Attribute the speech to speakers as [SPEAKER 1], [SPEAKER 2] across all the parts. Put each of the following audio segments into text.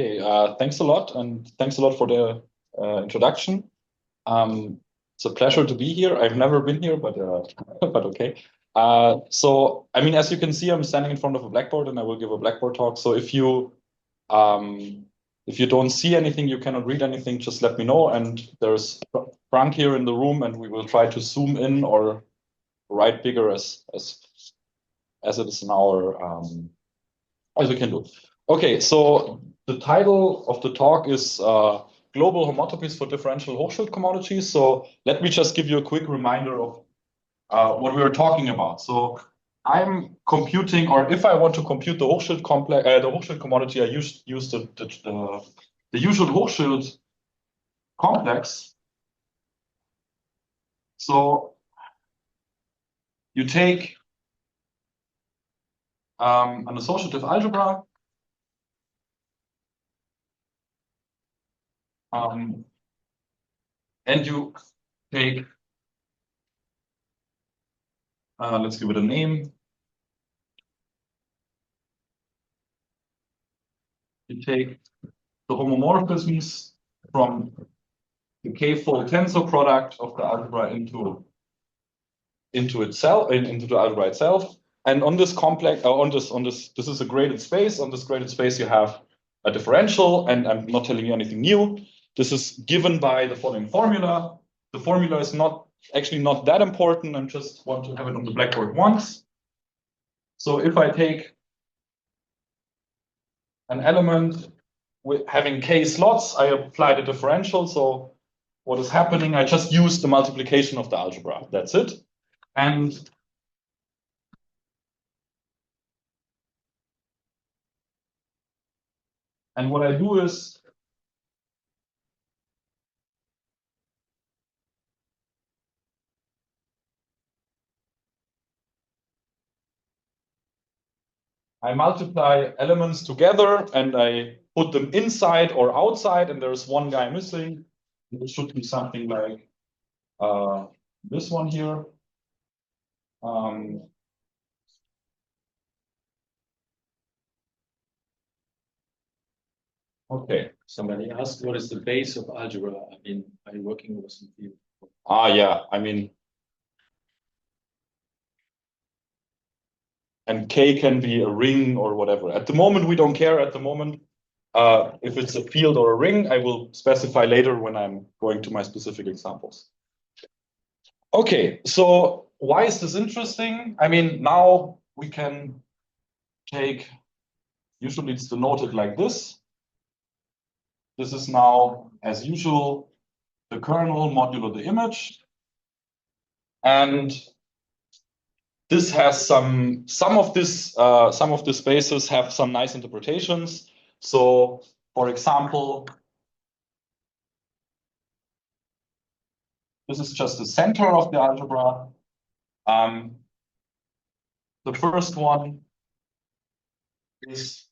[SPEAKER 1] Okay, thanks a lot, and thanks a lot for the introduction. It's a pleasure to be here. I've never been here, but but okay. So, I mean, as you can see, I'm standing in front of a blackboard, and I will give a blackboard talk. So if you don't see anything, you cannot read anything, just let me know. And there's Frank here in the room, and we will try to zoom in or write bigger as it is in our as we can do. Okay, so the title of the talk is Global Homotopies for Differential Hochschild Cohomologies. So let me just give you a quick reminder of what we were talking about. So I'm computing, or if I want to compute the Hochschild complex, the Hochschild cohomology, I use the usual Hochschild complex. So you take an associative algebra, and you take, let's give it a name. You take the homomorphisms from the k-fold tensor product of the algebra into the algebra itself. And on this complex, this is a graded space. On this graded space, you have a differential, and I'm not telling you anything new. This is given by the following formula. The formula is actually not that important. I just want to have it on the blackboard once. So if I take an element with having k slots, I apply the differential. So what is happening? I just use the multiplication of the algebra. That's it. And what I do is I multiply elements together and I put them inside or outside, and there's one guy missing. It should be something like this one here. Okay.
[SPEAKER 2] Somebody asked, what is the base of algebra? I mean, are you working with some field?
[SPEAKER 1] Yeah, I mean, and K can be a ring or whatever. At the moment, we don't care. At the moment, if it's a field or a ring, I will specify later when I'm going to my specific examples. Okay, so why is this interesting? I mean, now we can take, usually it's denoted like this. This is now, as usual, the kernel modulo the image. And this has some of these spaces have some nice interpretations. So, for example, this is just the center of the algebra. The first one is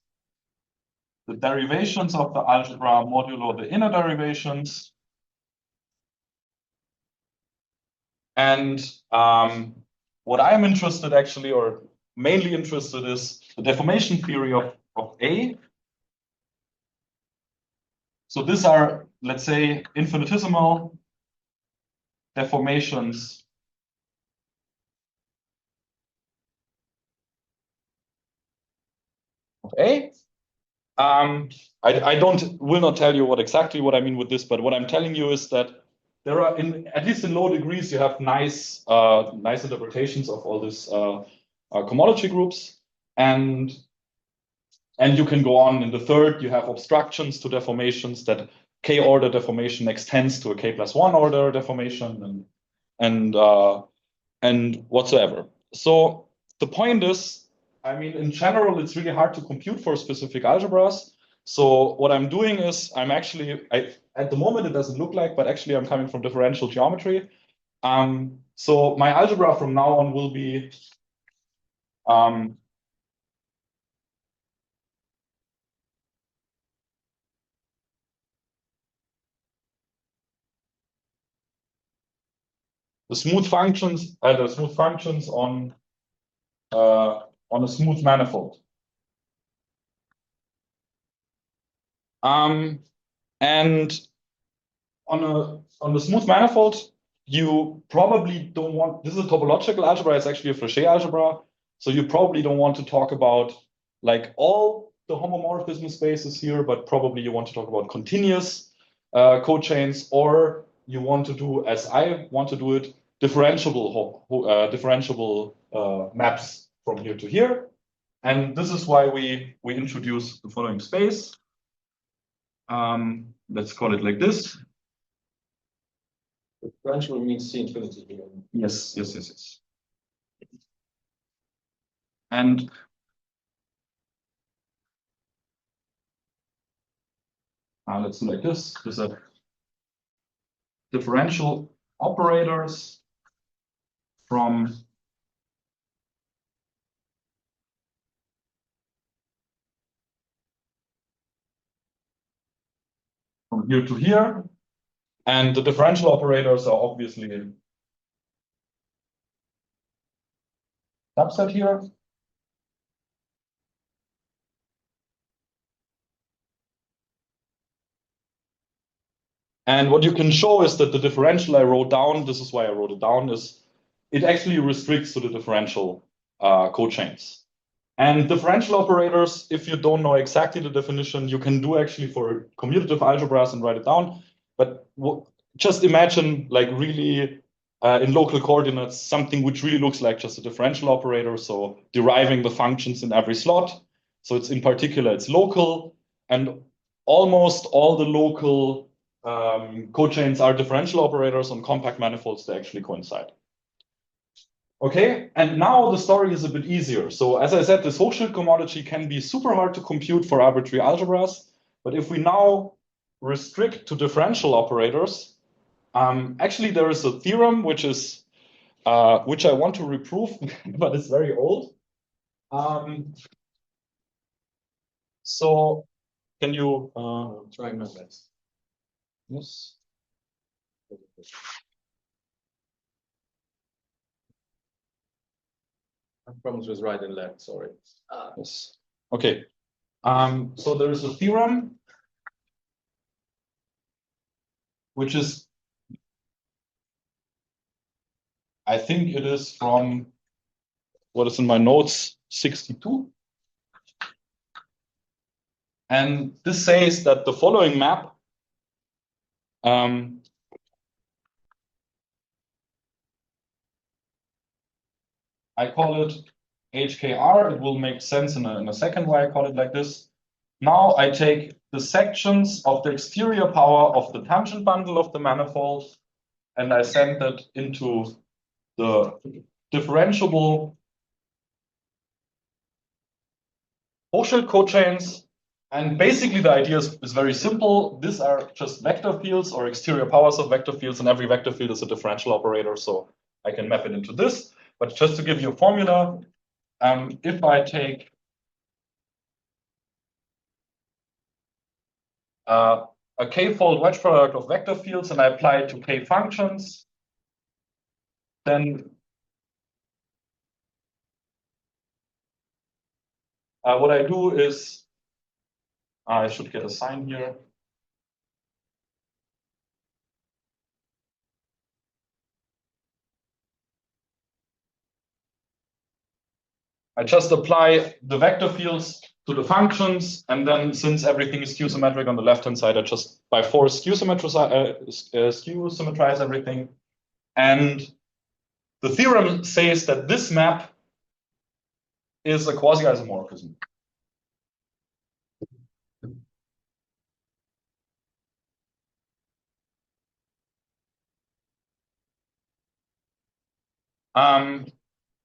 [SPEAKER 1] the derivations of the algebra modulo the inner derivations. And what I'm interested actually, or mainly interested, is the deformation theory of A. So these are, let's say, infinitesimal deformations of A. I will not tell you what I mean with this, but what I'm telling you is that there are, at least in low degrees, you have nice interpretations of all these cohomology groups, and you can go on. In the third, you have obstructions to deformations, that k-order deformation extends to a k+1 order deformation, and whatsoever. So the point is, I mean, in general, it's really hard to compute for specific algebras. So what I'm doing is at the moment it doesn't look like, but actually I'm coming from differential geometry. So my algebra from now on will be the smooth functions on a smooth manifold. And on the smooth manifold, you probably don't want, this is a topological algebra, it's actually a Frechet algebra. So you probably don't want to talk about like all the homomorphism spaces here, but probably you want to talk about continuous cochains, or you want to do, as I want to do it, differentiable maps from here to here. And this is why we introduce the following space. Let's call it like this.
[SPEAKER 2] Differential means C infinity here.
[SPEAKER 1] Yes, yes, yes, yes. And let's do like this. These are differential operators from here to here. And the differential operators are obviously subset here. And what you can show is that the differential I wrote down, this is why I wrote it down, is it actually restricts to the differential cochains. And differential operators, if you don't know exactly the definition, you can do actually for commutative algebras and write it down. But just imagine like really in local coordinates, something which really looks like just a differential operator. So deriving the functions in every slot. So it's in particular, it's local, and almost all the local cochains are differential operators. On compact manifolds, they actually coincide. Okay, and now the story is a bit easier. So as I said, this Hochschild cohomology can be super hard to compute for arbitrary algebras. But if we now restrict to differential operators, actually there is a theorem which is which I want to reprove, but it's very old. So can you
[SPEAKER 2] try my best?
[SPEAKER 1] Yes.
[SPEAKER 2] Problems with right and left, sorry.
[SPEAKER 1] Yes. Okay. So there is a theorem which is, I think it is from what is in my notes, 62. And this says that the following map I call it HKR. It will make sense in a second why I call it like this. Now I take the sections of the exterior power of the tangent bundle of the manifold, and I send that into the differentiable Hochschild cochains. And basically the idea is very simple. These are just vector fields or exterior powers of vector fields, and every vector field is a differential operator. So I can map it into this. But just to give you a formula, if I take a k-fold wedge product of vector fields and I apply it to k functions, then what I do is, I should get a sign here. I just apply the vector fields to the functions, and then since everything is skew symmetric on the left-hand side, I just by force skew symmetrize everything. And the theorem says that this map is a quasi-isomorphism.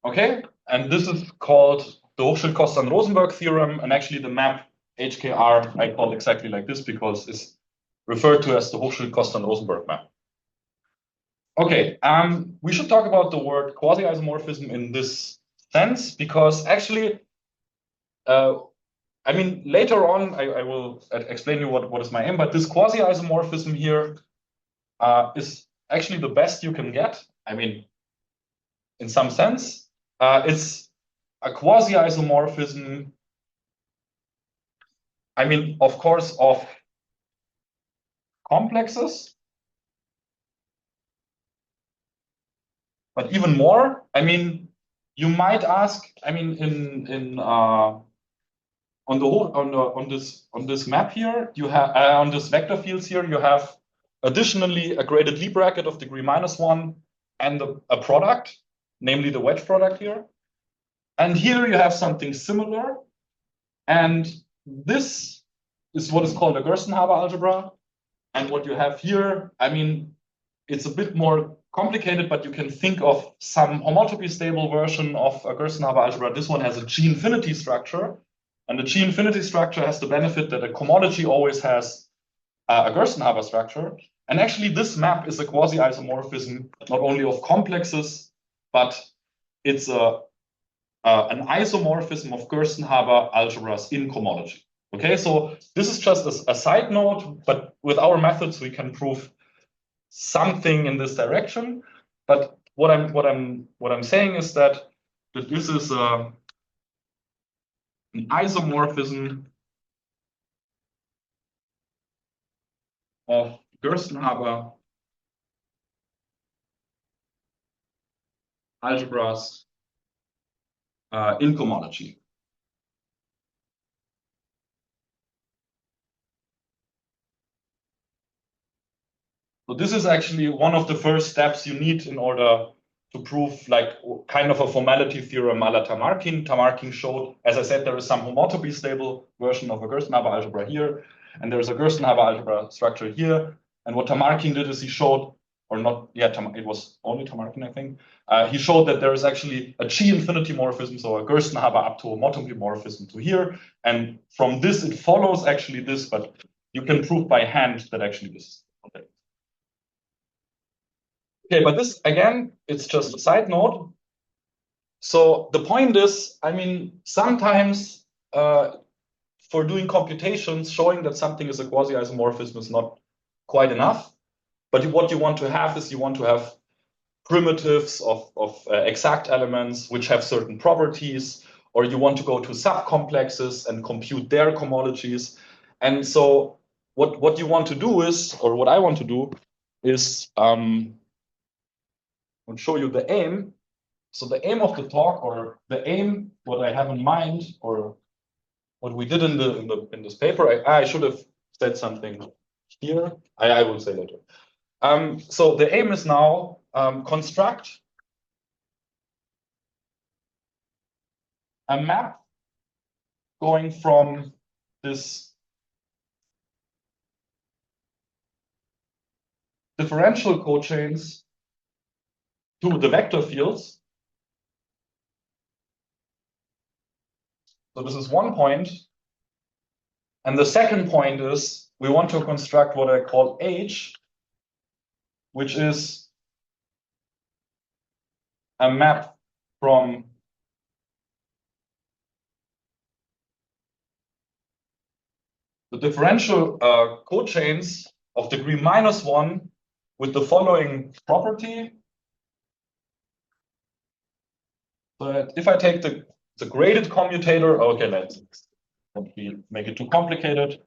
[SPEAKER 1] Okay, and this is called the Hochschild-Kostant-Rosenberg theorem, and actually the map HKR I call exactly like this because it's referred to as the Hochschild-Kostant-Rosenberg map. Okay, we should talk about the word quasi-isomorphism in this sense because actually, I mean, later on I will explain you what is my aim, but this quasi-isomorphism here is actually the best you can get. I mean, in some sense, it's a quasi-isomorphism. I mean, of course, of complexes. But even more, I mean, you might ask, I mean, on this map here, you have on this vector fields here, you have additionally a graded Lie bracket of degree -1 and a product, namely the wedge product here. And here you have something similar. And this is what is called a Gerstenhaber algebra. And what you have here, I mean, it's a bit more complicated, but you can think of some homotopy stable version of a Gerstenhaber algebra. This one has a G-infinity structure. And the G-infinity structure has the benefit that a cohomology always has a Gerstenhaber structure. And actually, this map is a quasi-isomorphism, not only of complexes, but it's an isomorphism of Gerstenhaber algebras in cohomology. Okay, so this is just a side note, but with our methods, we can prove something in this direction. But what I'm saying is that this is an isomorphism of Gerstenhaber algebras in cohomology. So this is actually one of the first steps you need in order to prove like kind of a formality theorem a la Tamarkin. Tamarkin showed, as I said, there is some homotopy stable version of a Gerstenhaber algebra here, and there's a Gerstenhaber algebra structure here. And what Tamarkin did is he showed, or not, yeah, it was only Tamarkin, I think. He showed that there is actually a G-infinity morphism, so a Gerstenhaber up to homotopy morphism to here. And from this, it follows actually this, but you can prove by hand that actually this is okay. Okay, but this, again, it's just a side note. So the point is, I mean, sometimes for doing computations, showing that something is a quasi-isomorphism is not quite enough. But what you want to have is you want to have primitives of exact elements which have certain properties, or you want to go to subcomplexes and compute their cohomologies. And so what you want to do is, or what I want to do is, I'll show you the aim. So the aim of the talk, or the aim, what I have in mind, or what we did in this paper, I should have said something here. I will say later. So the aim is now construct a map going from this differential cochains to the vector fields. So this is one point. And the second point is we want to construct what I call H, which is a map from the differential cochains of degree -1 with the following property. So that if I take the graded commutator, okay, let's make it too complicated.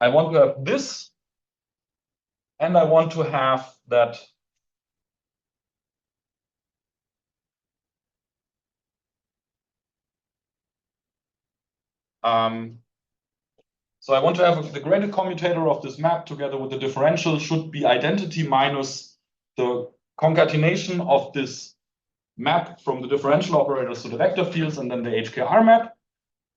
[SPEAKER 1] I want to have this, and I want to have that so I want to have the graded commutator of this map together with the differential should be identity minus the concatenation of this map from the differential operators to the vector fields and then the HKR map.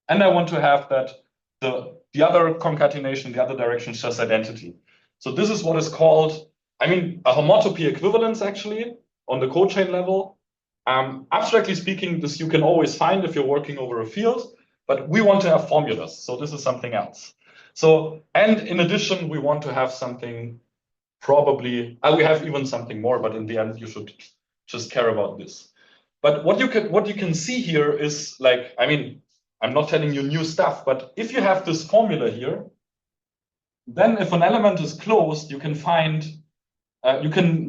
[SPEAKER 1] And I want to have that the other concatenation, the other direction is just identity. So this is what is called, I mean, a homotopy equivalence actually on the cochain level. Abstractly speaking, this you can always find if you're working over a field, but we want to have formulas. So this is something else. So, and in addition, we want to have something probably, we have even something more, but in the end, you should just care about this. But what you can see here is like, I mean, I'm not telling you new stuff, but if you have this formula here, then if an element is closed, you can find, you can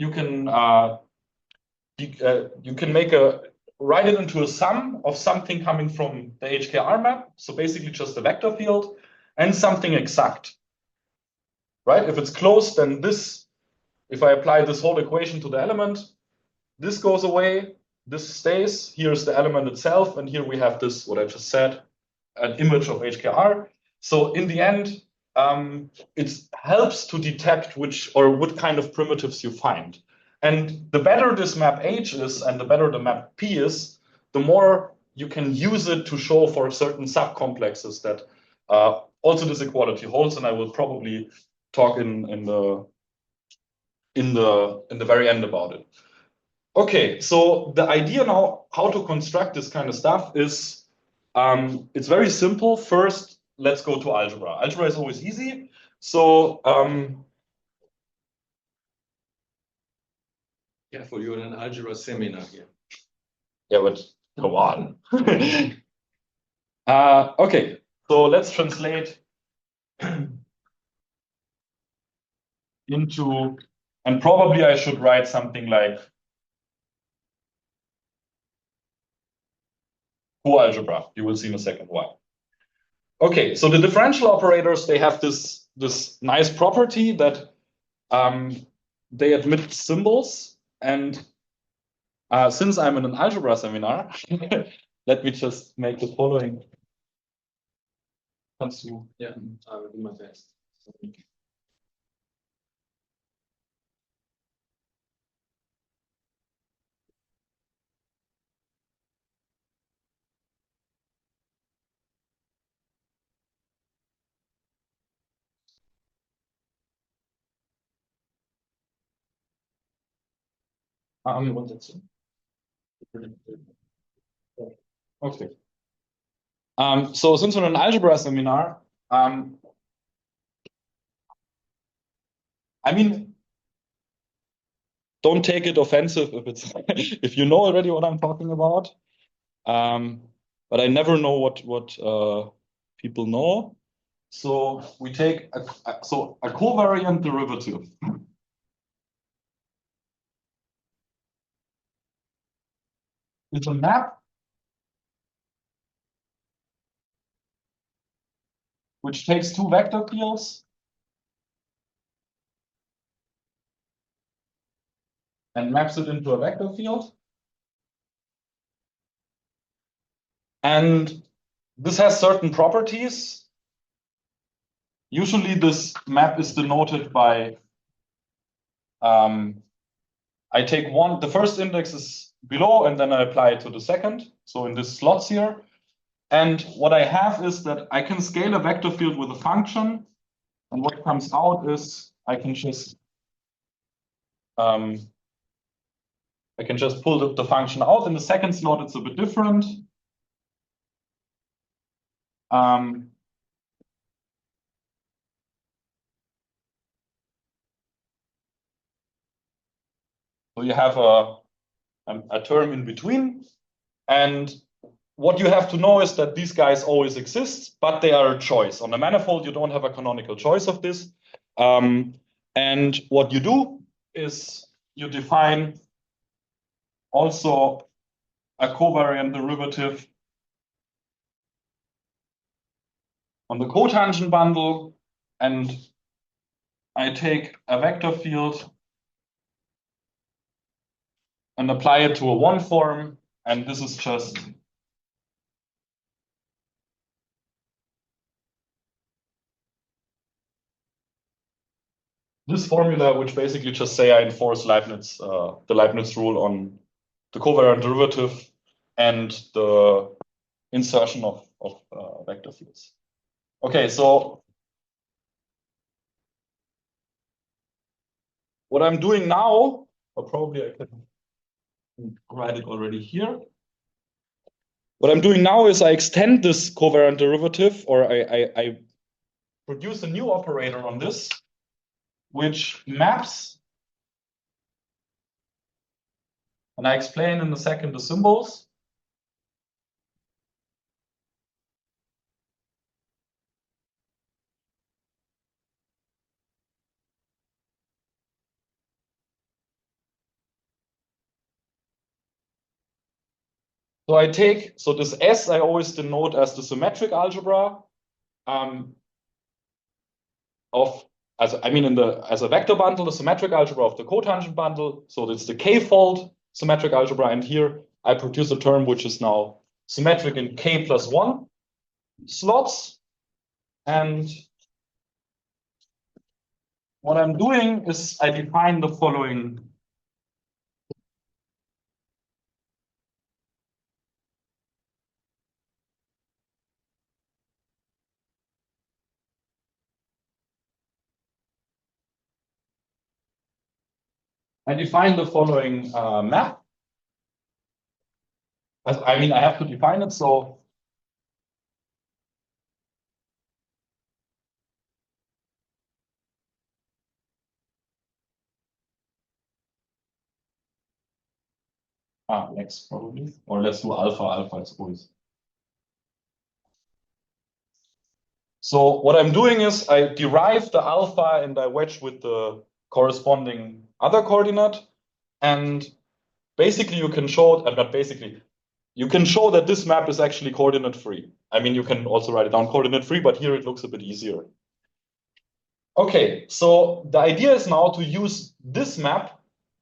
[SPEAKER 1] make a, write it into a sum of something coming from the HKR map, so basically just a vector field, and something exact. Right? If it's closed, then this, if I apply this whole equation to the element, this goes away, this stays, here's the element itself, and here we have this, what I just said, an image of HKR. So in the end, it helps to detect which or what kind of primitives you find. And the better this map H is and the better the map P is, the more you can use it to show for certain subcomplexes that also this equality holds. And I will probably talk in the very end about it. Okay, so the idea now how to construct this kind of stuff is it's very simple. First, let's go to algebra. Algebra is always easy. So
[SPEAKER 2] Careful, you're in an algebra seminar here.
[SPEAKER 1] yeah, but come on. Okay, so let's translate into, and probably I should write something like co-algebra. You will see in a second why. Okay, so the differential operators, they have this nice property that they admit symbols. And since I'm in an algebra seminar, let me just make the following.
[SPEAKER 2] Yeah, I will do my best.
[SPEAKER 1] You want that soon? Okay. So since we're in an algebra seminar, I mean, don't take it offensive if it's if you know already what I'm talking about. But I never know what people know. So we take a covariant derivative. It's a map which takes two vector fields and maps it into a vector field. And this has certain properties. Usually this map is denoted by, I take the first index is below and then I apply it to the second. So in this slots here. And what I have is that I can scale a vector field with a function. And what comes out is I can just pull the function out. In the second slot, it's a bit different. So you have a term in between. And what you have to know is that these guys always exist, but they are a choice. On a manifold, you don't have a canonical choice of this. And what you do is you define also a covariant derivative on the cotangent bundle. And I take a vector field and apply it to a one form. And this is just this formula, which basically just say I enforce Leibniz, the Leibniz rule on the covariant derivative and the insertion of vector fields. Okay, so what I'm doing now, or probably I can write it already here. What I'm doing now is I extend this covariant derivative, or I produce a new operator on this, which maps, and I explain in a second the symbols. So I take, so this S I always denote as the symmetric algebra of, as I mean, as a vector bundle, the symmetric algebra of the cotangent bundle. So it's the k-fold symmetric algebra. And here I produce a term which is now symmetric in k+1 slots. And what I'm doing is I define the following. I define the following map. I mean, I have to define it. So next probably, or let's do alpha. Alpha is always. So what I'm doing is I derive the alpha and I wedge with the corresponding other coordinate. And basically you can show, but basically you can show that this map is actually coordinate free. I mean, you can also write it down coordinate free, but here it looks a bit easier. Okay, so the idea is now to use this map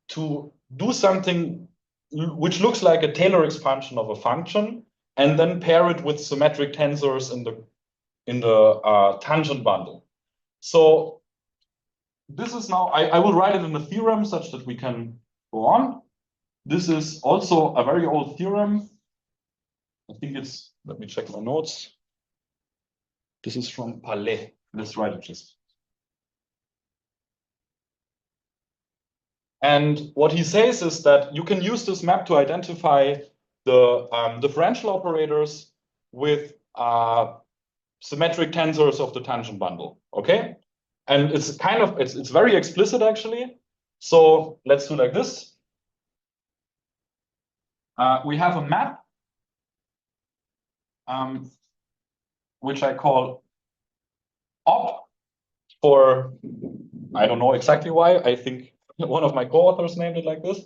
[SPEAKER 1] to do something which looks like a Taylor expansion of a function, and then pair it with symmetric tensors in the tangent bundle. So this is now, I will write it in a theorem such that we can go on. This is also a very old theorem. I think it's, let me check my notes. This is from Palais. Let's write it just. And what he says is that you can use this map to identify the differential operators with symmetric tensors of the tangent bundle. Okay, and it's kind of it's very explicit actually. So let's do like this. We have a map which I call op for, I don't know exactly why. I think one of my co-authors named it like this.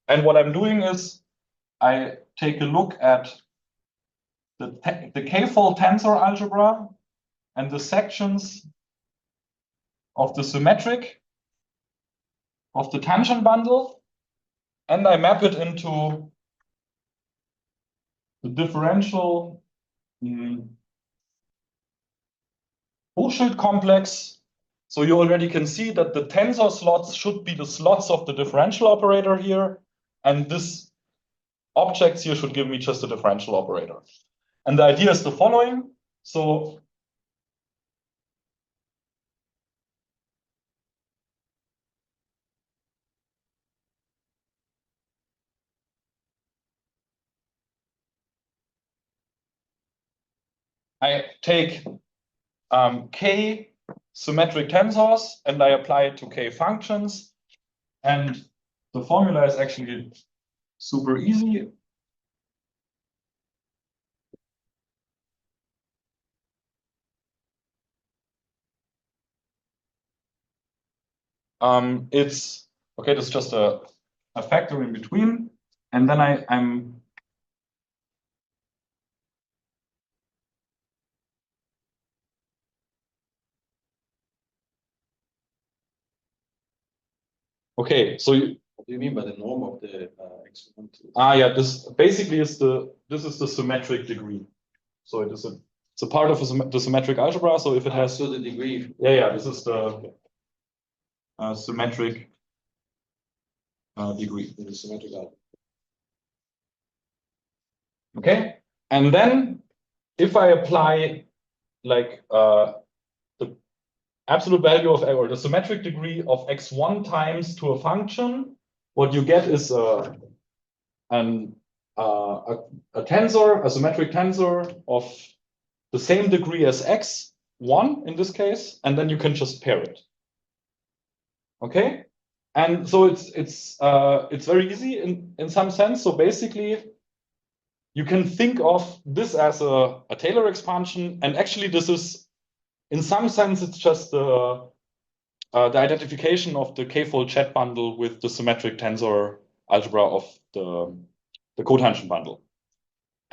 [SPEAKER 1] And what I'm doing is I take a look at the k-fold tensor algebra and the sections of the symmetric of the tangent bundle, and I map it into the differential Hochschild complex. So you already can see that the tensor slots should be the slots of the differential operator here, and this objects here should give me just a differential operator. And the idea is the following. So I take k symmetric tensors and I apply it to k functions. And the formula is actually super easy. It's okay, there's just a factor in between. And then I'm okay, so
[SPEAKER 2] What do you mean by the norm of the x1?
[SPEAKER 1] Yeah, this basically is this is the symmetric degree. So it's a part of the symmetric algebra. So if it has
[SPEAKER 2] so the degree.
[SPEAKER 1] Yeah, this is the symmetric degree.
[SPEAKER 2] The symmetric algebra.
[SPEAKER 1] Okay, and then if I apply like the absolute value of or the symmetric degree of x1 times to a function, what you get is a tensor, a symmetric tensor of the same degree as x1 in this case, and then you can just pair it. Okay, and so it's very easy in some sense. So basically, you can think of this as a Taylor expansion, and actually this is, in some sense, it's just the identification of the k-fold chat bundle with the symmetric tensor algebra of the cotangent bundle.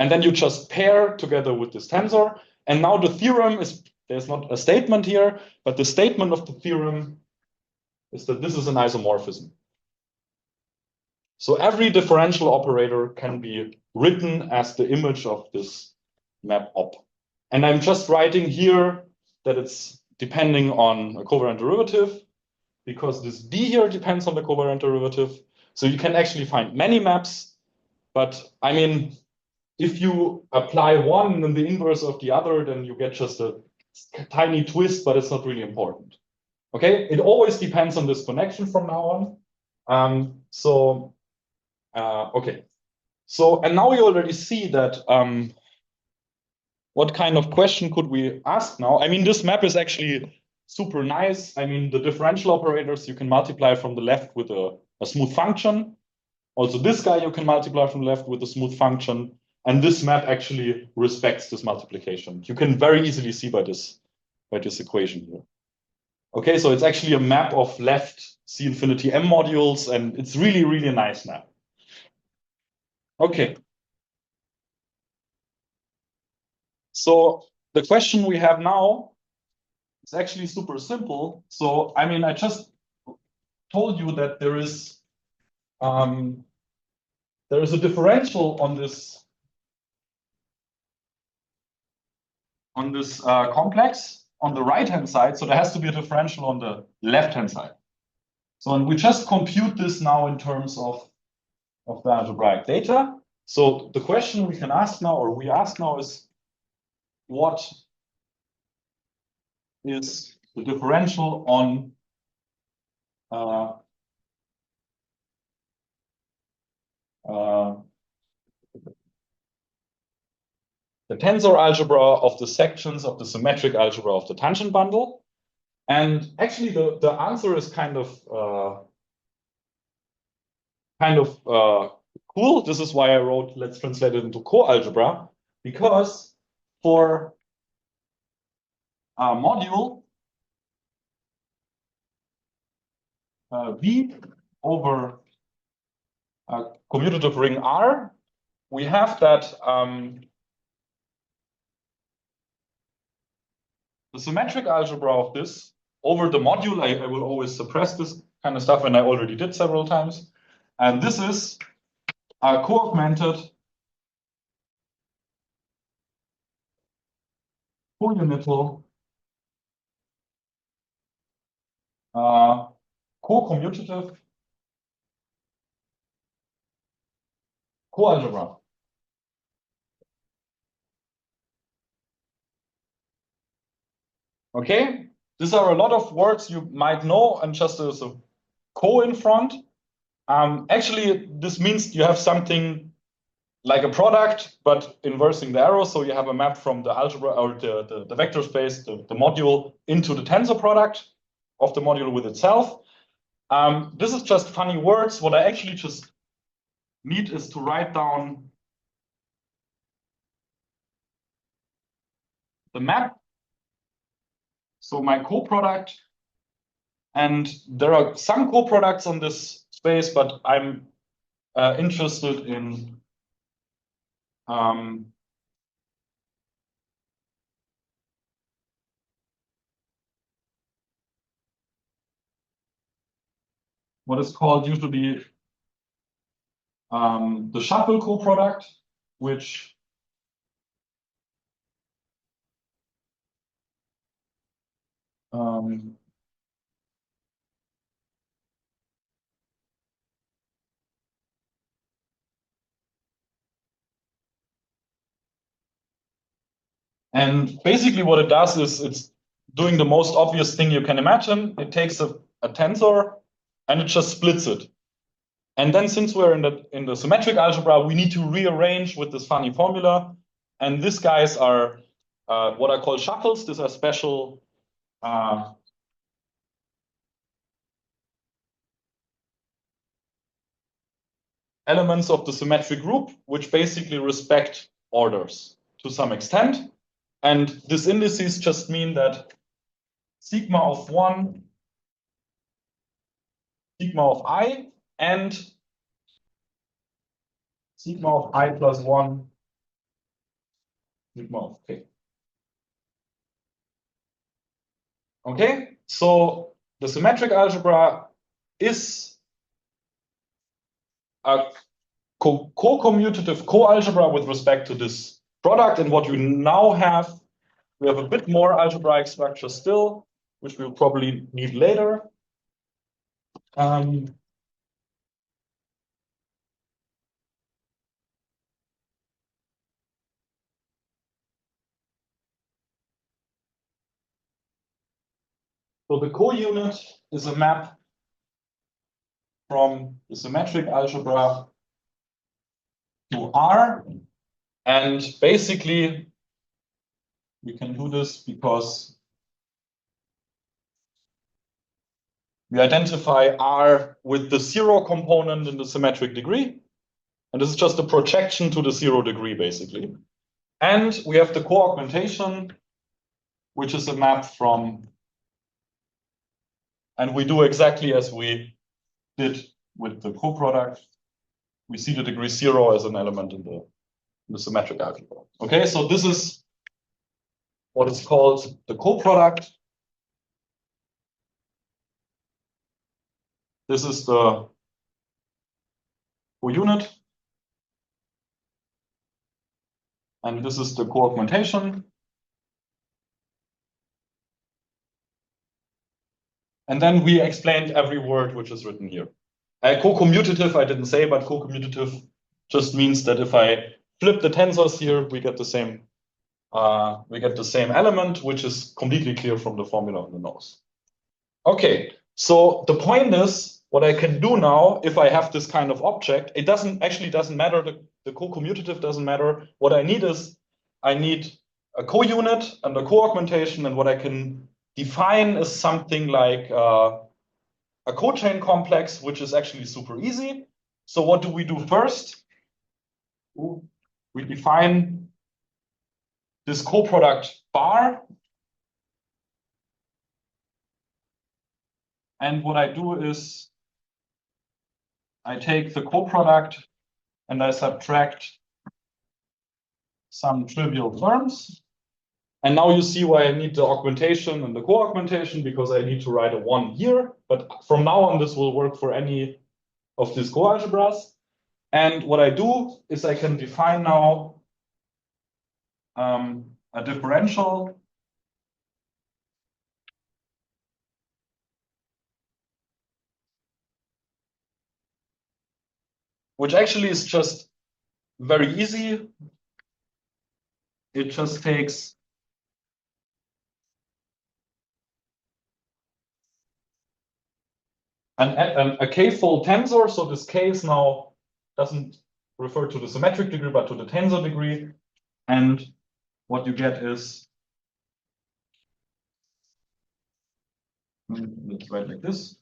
[SPEAKER 1] And then you just pair together with this tensor. And now the theorem is, there's not a statement here, but the statement of the theorem is that this is an isomorphism. So every differential operator can be written as the image of this map op. And I'm just writing here that it's depending on a covariant derivative, because this D here depends on the covariant derivative. So you can actually find many maps, but I mean, if you apply one and then the inverse of the other, then you get just a tiny twist, but it's not really important. Okay, it always depends on this connection from now on. Okay. So, and now we already see that what kind of question could we ask now? I mean, this map is actually super nice. I mean, the differential operators you can multiply from the left with a smooth function. Also, this guy you can multiply from the left with a smooth function. And this map actually respects this multiplication. You can very easily see by this equation here. Okay, so it's actually a map of left C infinity M modules, and it's really, really a nice map. Okay. So the question we have now is actually super simple. So, I mean, I just told you that there is a differential on this complex on the right-hand side. So there has to be a differential on the left-hand side. So, and we just compute this now in terms of the algebraic data. So the question we can ask now, or we ask now, is what is the differential on the tensor algebra of the sections of the symmetric algebra of the tangent bundle? And actually, the answer is kind of cool. This is why I wrote, let's translate it into co-algebra, because for a module V over a commutative ring R, we have that the symmetric algebra of this over the module, I will always suppress this kind of stuff, and I already did several times. And this is a co-augmented co-unital co-commutative co-algebra. Okay, these are a lot of words you might know, and just as a co in front. Actually, this means you have something like a product, but inversing the arrow. So you have a map from the algebra or the vector space, the module, into the tensor product of the module with itself. This is just funny words. What I actually just need is to write down the map. So my co-product, and there are some co-products on this space, but I'm interested in what is called usually the shuffle co-product, which and basically what it does is it's doing the most obvious thing you can imagine. It takes a tensor and it just splits it. And then since we're in the symmetric algebra, we need to rearrange with this funny formula. And these guys are what I call shuffles. These are special elements of the symmetric group, which basically respect orders to some extent. And these indices just mean that sigma of 1, sigma of I, and sigma of I plus 1 sigma of k. Okay, so the symmetric algebra is a co-commutative co-algebra with respect to this product. And what you now have, we have a bit more algebraic structure still, which we'll probably need later. So the co-unit is a map from the symmetric algebra to R. And basically, we can do this because we identify R with the zero component in the symmetric degree. And this is just a projection to the 0 degree, basically. And we have the co-augmentation, which is a map from, and we do exactly as we did with the co-product. We see the degree 0 as an element in the symmetric algebra. Okay, so this is what is called the co-product. This is the co-unit. And this is the co-augmentation. And then we explained every word which is written here. Co-commutative, I didn't say, but co-commutative just means that if I flip the tensors here, we get the same element, which is completely clear from the formula on the nose. Okay, so the point is, what I can do now, if I have this kind of object, it doesn't matter, the co-commutative doesn't matter. What I need is, I need a co-unit and a co-augmentation, and what I can define is something like a cochain complex, which is actually super easy. So what do we do first? We define this coproduct bar. And what I do is I take the coproduct and I subtract some trivial terms. And now you see why I need the augmentation and the co-augmentation, because I need to write a 1 here. But from now on, this will work for any of these coalgebras. And what I do is I can define now a differential which actually is just very easy. It just takes a k-fold tensor. So this k is now doesn't refer to the symmetric degree, but to the tensor degree. And what you get is, let's write like this.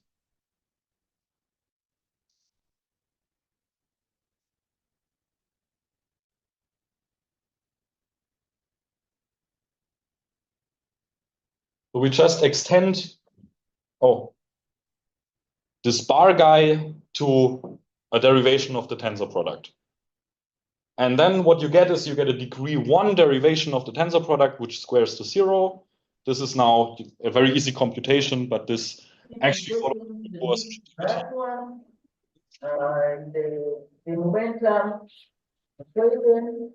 [SPEAKER 1] So we just extend, this bar guy to a derivation of the tensor product. And then what you get is you get a degree 1 derivation of the tensor product, which squares to 0. This is now a very easy computation, but this actually follows
[SPEAKER 3] that one, the momentum equation.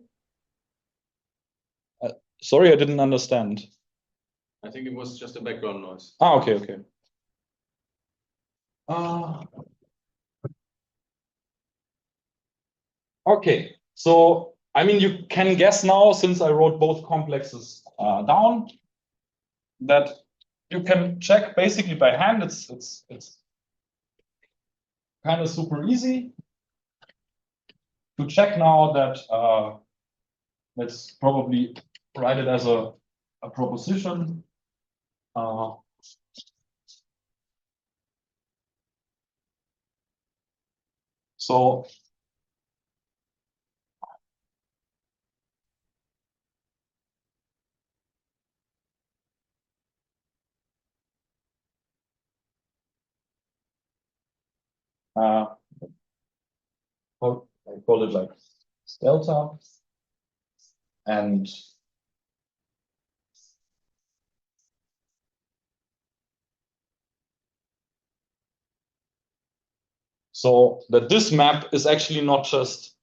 [SPEAKER 1] Sorry, I didn't understand.
[SPEAKER 2] I think it was just a background noise.
[SPEAKER 1] Okay, okay. Okay, so I mean, you can guess now, since I wrote both complexes down, that you can check basically by hand. It's kind of super easy to check now that let's probably write it as a proposition. So I call it like delta, and So that this map is actually not just,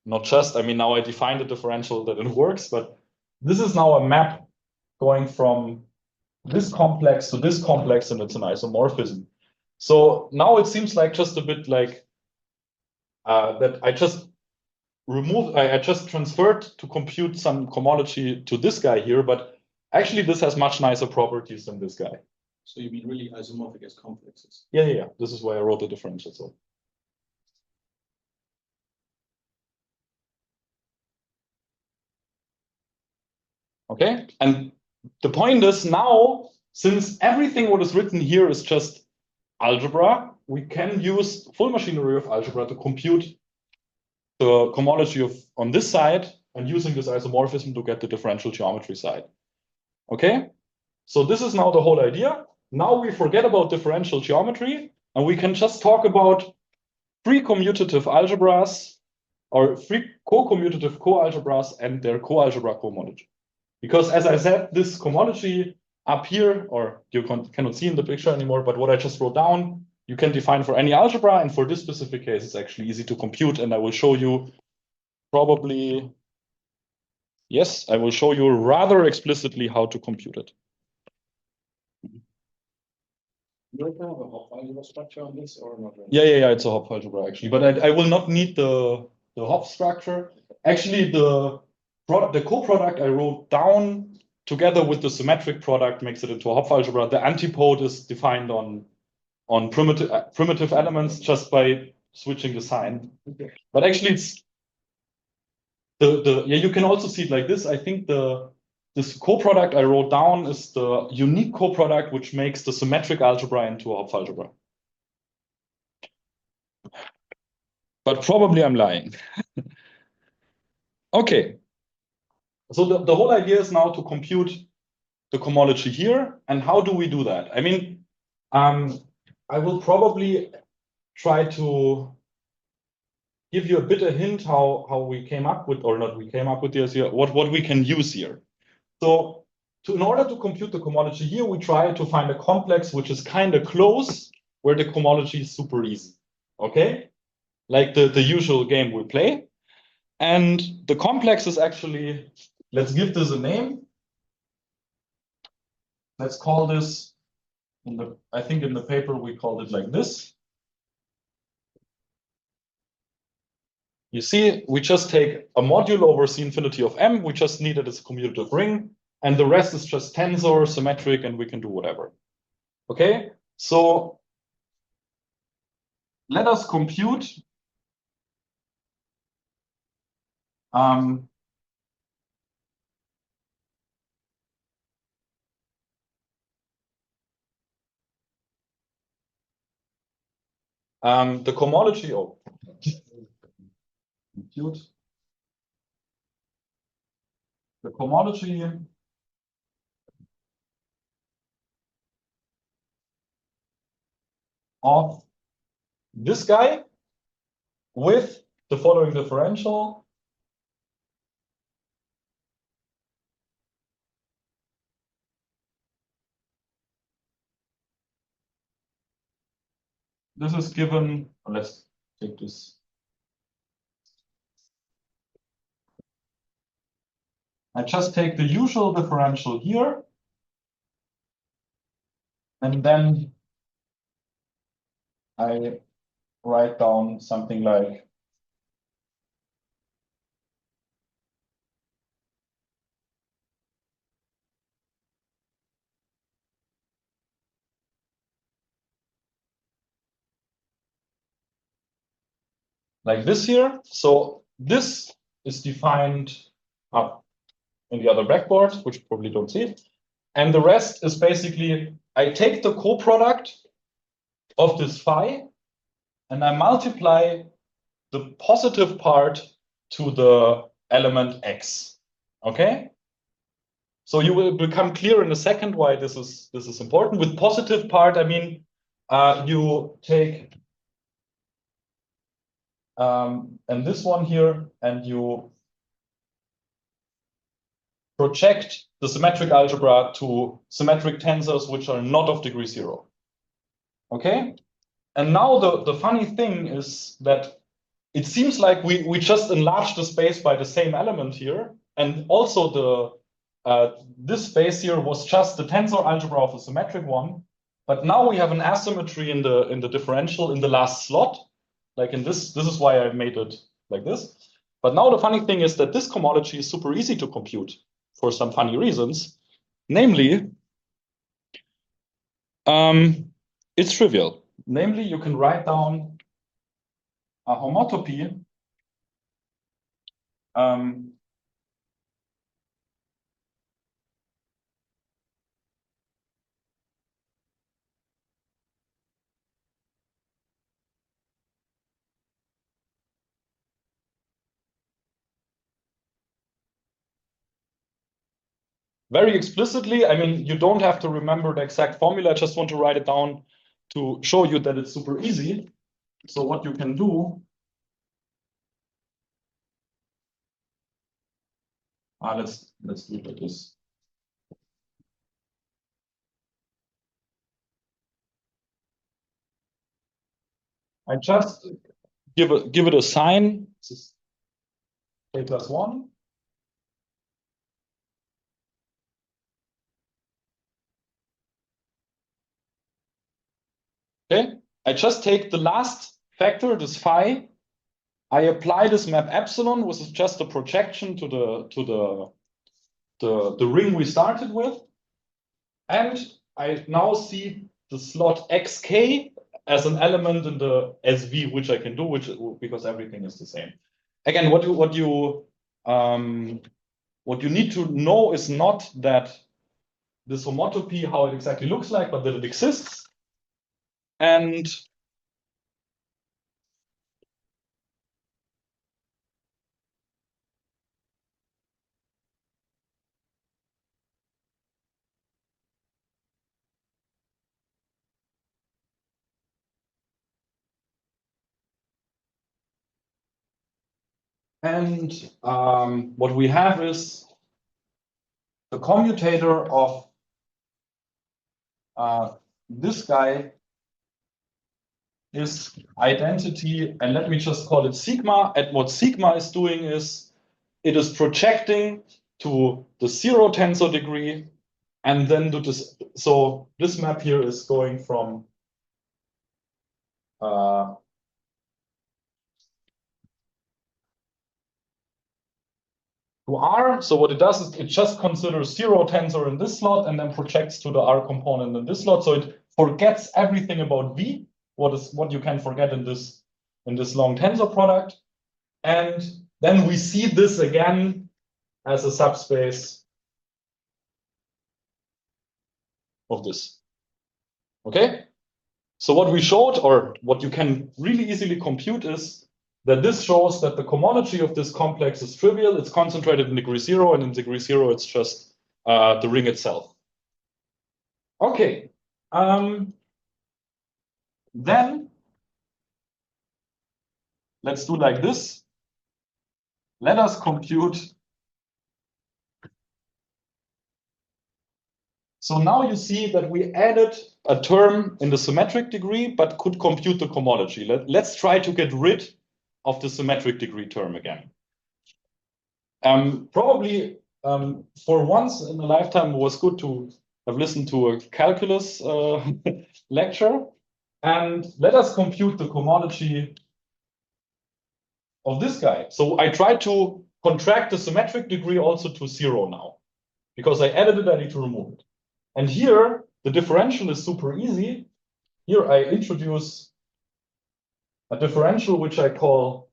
[SPEAKER 1] I mean, now I defined the differential that it works, but this is now a map going from this complex to this complex, and it's an isomorphism. So now it seems like just a bit like that I just I just transferred to compute some cohomology to this guy here, but actually this has much nicer properties than this guy.
[SPEAKER 2] So you mean really isomorphic as complexes?
[SPEAKER 1] Yeah. This is why I wrote the differential. So. Okay, and the point is now, since everything what is written here is just algebra, we can use full machinery of algebra to compute the cohomology of on this side and using this isomorphism to get the differential geometry side. Okay, so this is now the whole idea. Now we forget about differential geometry and we can just talk about free commutative algebras or free co-commutative co-algebras and their co-algebra cohomology. Because as I said, this cohomology up here, or you cannot see in the picture anymore, but what I just wrote down, you can define for any algebra, and for this specific case, it's actually easy to compute, and I will show you probably, yes, I will show you rather explicitly how to compute it.
[SPEAKER 2] You have a Hopf algebra structure on this or not?
[SPEAKER 1] Yeah, it's a Hopf algebra actually, but I will not need the Hopf structure. Actually, the coproduct I wrote down together with the symmetric product makes it into a Hopf algebra. The antipode is defined on primitive elements just by switching the sign.
[SPEAKER 2] Okay.
[SPEAKER 1] But actually, it's you can also see it like this. I think this coproduct I wrote down is the unique coproduct which makes the symmetric algebra into a Hopf algebra. But probably I'm lying. Okay. So the whole idea is now to compute the cohomology here. And how do we do that? I mean, I will probably try to give you a bit of hint how we came up with, or not we came up with this here, what we can use here. So in order to compute the cohomology here, we try to find a complex which is kind of close, where the cohomology is super easy. Okay? Like the usual game we play. And the complex is actually, let's give this a name. Let's call this, I think in the paper we called it like this. You see, we just take a module over C infinity of M. We just need it as a commutative ring. And the rest is just tensor, symmetric, and we can do whatever. Okay, so let us compute the cohomology. Oh, compute the cohomology of this guy with the following differential. This is given, let's take this. I just take the usual differential here, and then I write down something like this here. So this is defined up in the other backboard, which you probably don't see. And the rest is basically, I take the coproduct of this phi, and I multiply the positive part to the element x. Okay? So you will become clear in a second why this is important. With positive part, I mean, you take and this one here, and you project the symmetric algebra to symmetric tensors which are not of degree 0. Okay? And now the funny thing is that it seems like we just enlarged the space by the same element here. And also this space here was just the tensor algebra of a symmetric one. But now we have an asymmetry in the differential in the last slot. Like in this is why I made it like this. But now the funny thing is that this cohomology is super easy to compute for some funny reasons. Namely, it's trivial. Namely, you can write down a homotopy very explicitly. I mean, you don't have to remember the exact formula. I just want to write it down to show you that it's super easy. So what you can do, let's do it like this. I just give it a sign. This is a plus 1. Okay, I just take the last factor, this phi. I apply this map epsilon, which is just a projection to the ring we started with. And I now see the slot xk as an element in the SV, which I can do, because everything is the same. Again, what you need to know is not that this homotopy, how it exactly looks like, but that it exists. And what we have is the commutator of this guy is identity, and let me just call it sigma. And what sigma is doing is it is projecting to the 0 tensor degree, and then do this. So this map here is going from to R. So what it does is it just considers 0 tensor in this slot and then projects to the R component in this slot. So it forgets everything about V, what you can forget in this long tensor product. And then we see this again as a subspace of this. Okay? So what we showed, or what you can really easily compute, is that this shows that the cohomology of this complex is trivial. It's concentrated in degree 0, and in degree 0, it's just the ring itself. Okay. Then let's do like this. Let us compute. So now you see that we added a term in the symmetric degree, but could compute the cohomology. Let's try to get rid of the symmetric degree term again. Probably for once in a lifetime, it was good to have listened to a calculus lecture. And let us compute the cohomology of this guy. So I try to contract the symmetric degree also to 0 now. Because I added it, I need to remove it. And here, the differential is super easy. Here I introduce a differential which I call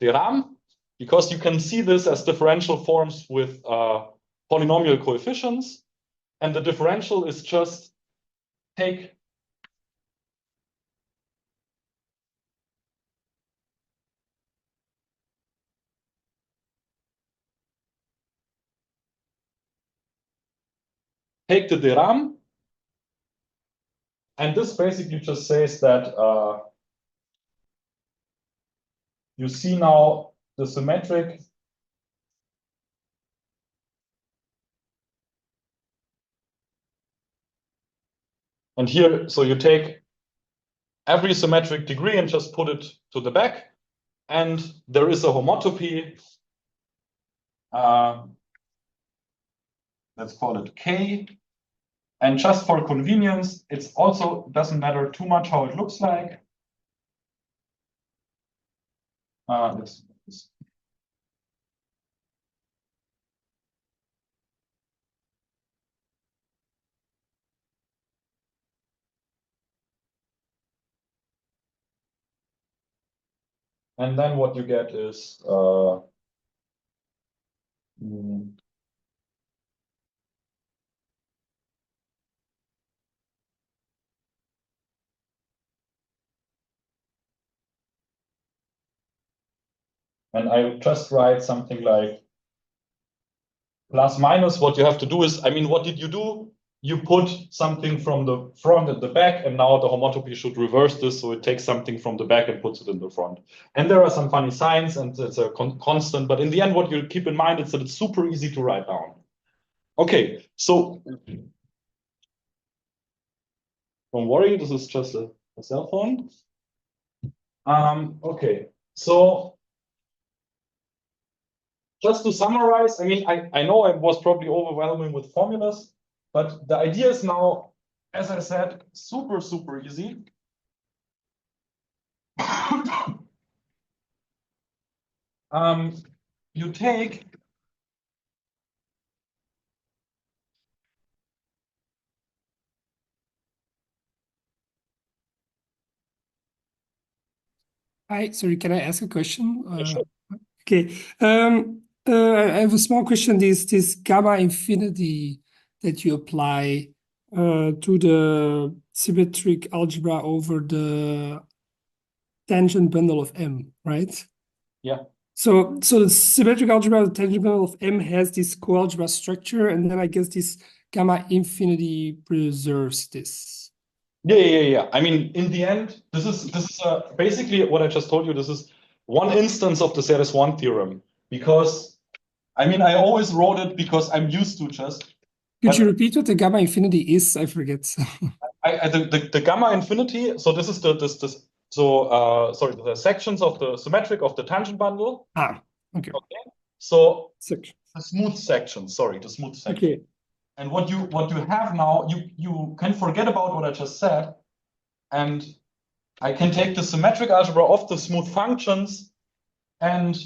[SPEAKER 1] de Rham, because you can see this as differential forms with polynomial coefficients. And the differential is just take the de Rham. And this basically just says that you see now the symmetric and here, so you take every symmetric degree and just put it to the back. And there is a homotopy. Let's call it K. And just for convenience, it's also doesn't matter too much how it looks like. This. And then what you get is and I just write something like plus minus. What you have to do is, I mean, what did you do? You put something from the front and the back, and now the homotopy should reverse this, so it takes something from the back and puts it in the front. And there are some funny signs, and it's a constant, but in the end, what you keep in mind is that it's super easy to write down. Okay, so don't worry, this is just a cell phone. Okay, so just to summarize, I mean, I know I was probably overwhelming with formulas, but the idea is now, as I said, super, super easy. You take
[SPEAKER 4] Hi, sorry, can I ask a question?
[SPEAKER 1] Sure.
[SPEAKER 4] Okay. I have a small question. This gamma infinity that you apply to the symmetric algebra over the tangent bundle of M, right?
[SPEAKER 1] Yeah.
[SPEAKER 4] So the symmetric algebra, the tangent bundle of M has this coalgebra structure, and then I guess this gamma infinity preserves this.
[SPEAKER 1] Yeah. I mean, in the end, this is basically what I just told you. This is one instance of the ZS1 theorem, because I mean, I always wrote it because I'm used to just.
[SPEAKER 4] Could you repeat what the gamma infinity is? I forget.
[SPEAKER 1] The gamma infinity. So this is the sections of the symmetric of the tangent bundle.
[SPEAKER 4] Okay.
[SPEAKER 1] So
[SPEAKER 4] Section.
[SPEAKER 1] the smooth section. Sorry, the smooth section.
[SPEAKER 4] Okay.
[SPEAKER 1] And what you have now, you can forget about what I just said, and I can take the symmetric algebra of the smooth functions and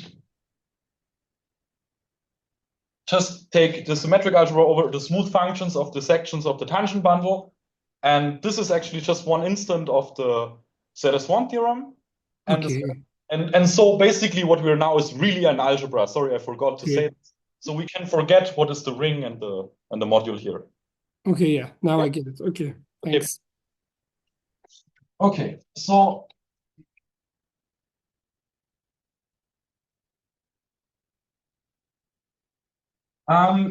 [SPEAKER 1] just take the symmetric algebra over the smooth functions of the sections of the tangent bundle. And this is actually just one instant of the ZS1 theorem. And,
[SPEAKER 4] Okay.
[SPEAKER 1] and so basically what we're now is really an algebra. Sorry, I forgot to say this. So we can forget what is the ring and the module here.
[SPEAKER 4] Okay, yeah. Now I get it. Okay, thanks.
[SPEAKER 1] Okay, so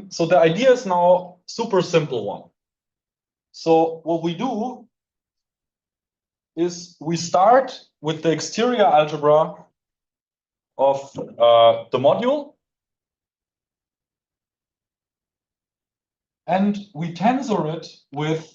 [SPEAKER 1] so the idea is now super simple one. So what we do is we start with the exterior algebra of the module, and we tensor it with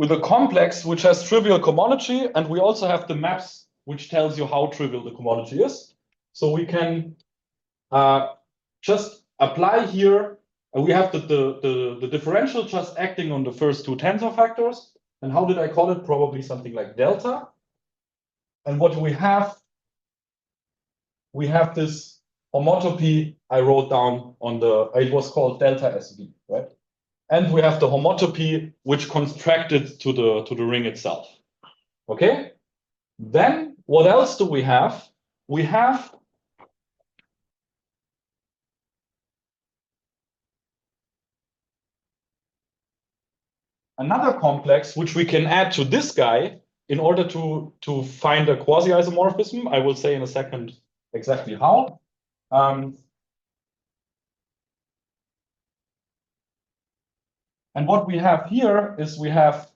[SPEAKER 1] a complex which has trivial cohomology, and we also have the maps which tells you how trivial the cohomology is. So we can just apply here. We have the differential just acting on the first two tensor factors. And how did I call it? Probably something like delta. And what we have this homotopy I wrote down on it was called delta SV, right? And we have the homotopy which contracted to the ring itself. Okay? Then what else do we have? We have another complex which we can add to this guy in order to find a quasi-isomorphism. I will say in a second exactly how. And what we have here is we have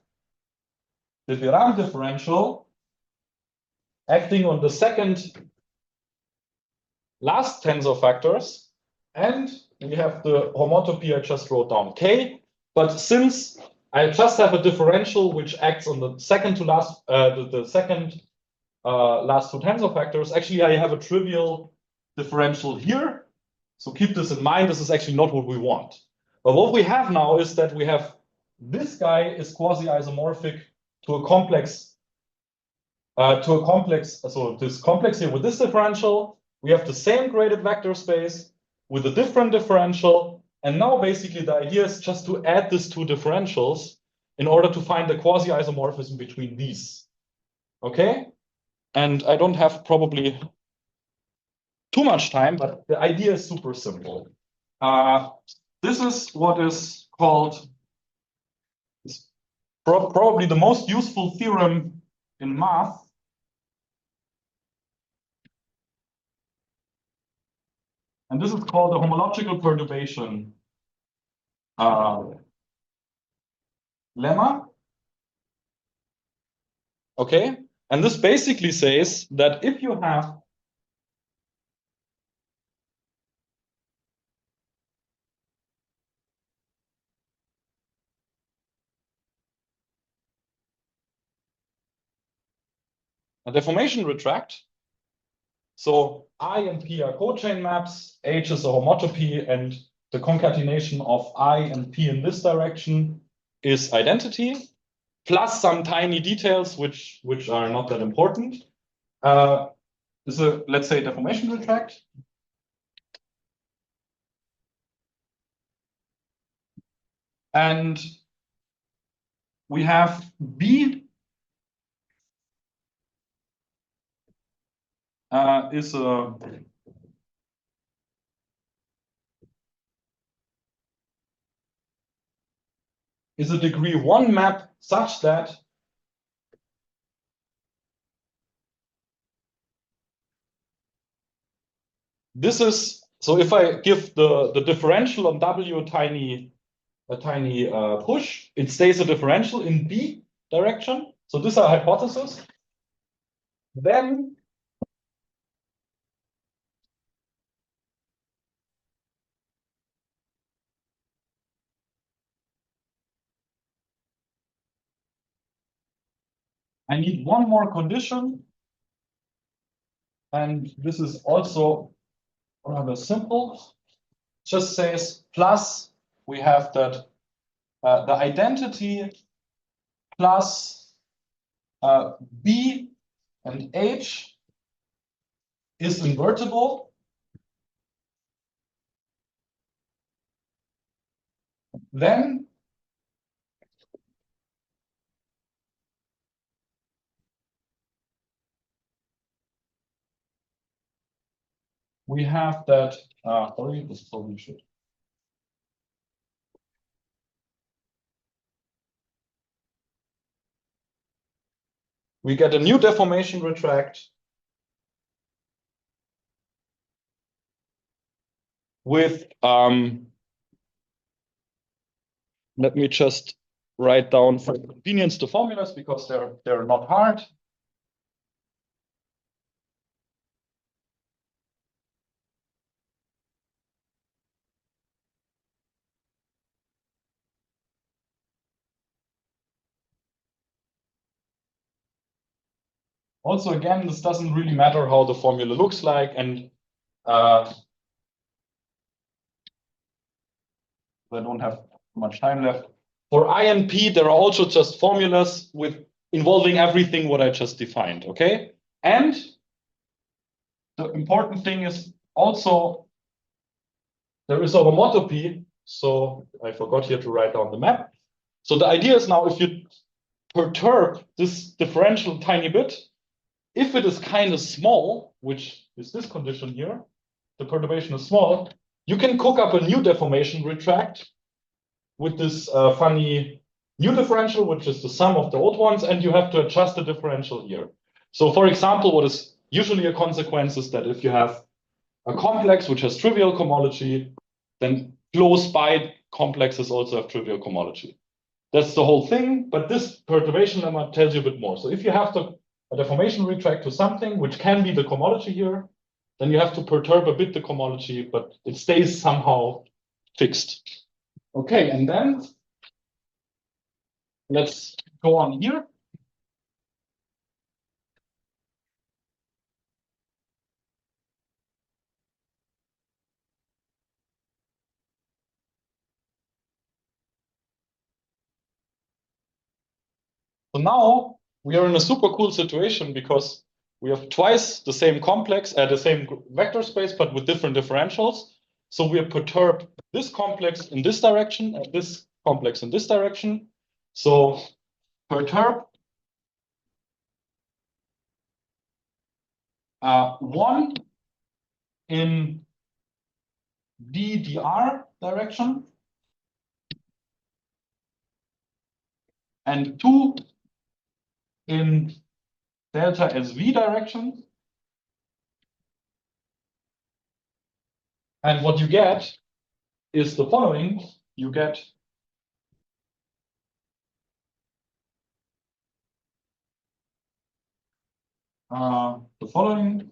[SPEAKER 1] the Dirac differential acting on the second last tensor factors. And we have the homotopy I just wrote down, K. But since I just have a differential which acts on the second to last, the second last two tensor factors, actually I have a trivial differential here. So keep this in mind. This is actually not what we want. But what we have now is that we have this guy is quasi-isomorphic to a complex, so this complex here with this differential, we have the same graded vector space with a different differential. And now basically the idea is just to add these two differentials in order to find the quasi-isomorphism between these. Okay? And I don't have probably too much time, but the idea is super simple. This is what is called probably the most useful theorem in math. And this is called the homological perturbation lemma. Okay, and this basically says that if you have a deformation retract, so I and P are cochain maps, H is a homotopy, and the concatenation of I and P in this direction is identity, plus some tiny details which are not that important. This is a, let's say, deformation retract. And we have B is a degree 1 map such that this is, so if I give the differential on W a tiny push, it stays a differential in B direction. So this is our hypothesis. Then I need one more condition. And this is also rather simple. Just says plus we have that the identity plus B and H is invertible. Then we have that, sorry, this probably should. We get a new deformation retract with, let me just write down for convenience the formulas because they're not hard. Also, again, this doesn't really matter how the formula looks like, and I don't have much time left. For I and P, there are also just formulas with involving everything what I just defined, okay? And the important thing is also there is a homotopy, so I forgot here to write down the map. So the idea is now if you perturb this differential tiny bit, if it is kind of small, which is this condition here, the perturbation is small, you can cook up a new deformation retract with this funny new differential, which is the sum of the old ones, and you have to adjust the differential here. So for example, what is usually a consequence is that if you have a complex which has trivial cohomology, then close by complexes also have trivial cohomology. That's the whole thing, but this perturbation lemma tells you a bit more. So if you have a deformation retract to something, which can be the cohomology here, then you have to perturb a bit the cohomology, but it stays somehow fixed. Okay, and then let's go on here. So now we are in a super cool situation because we have twice the same complex at the same vector space, but with different differentials. So we have perturbed this complex in this direction and this complex in this direction. So perturb one in DDR direction and two in delta SV direction. And what you get is the following. You get the following.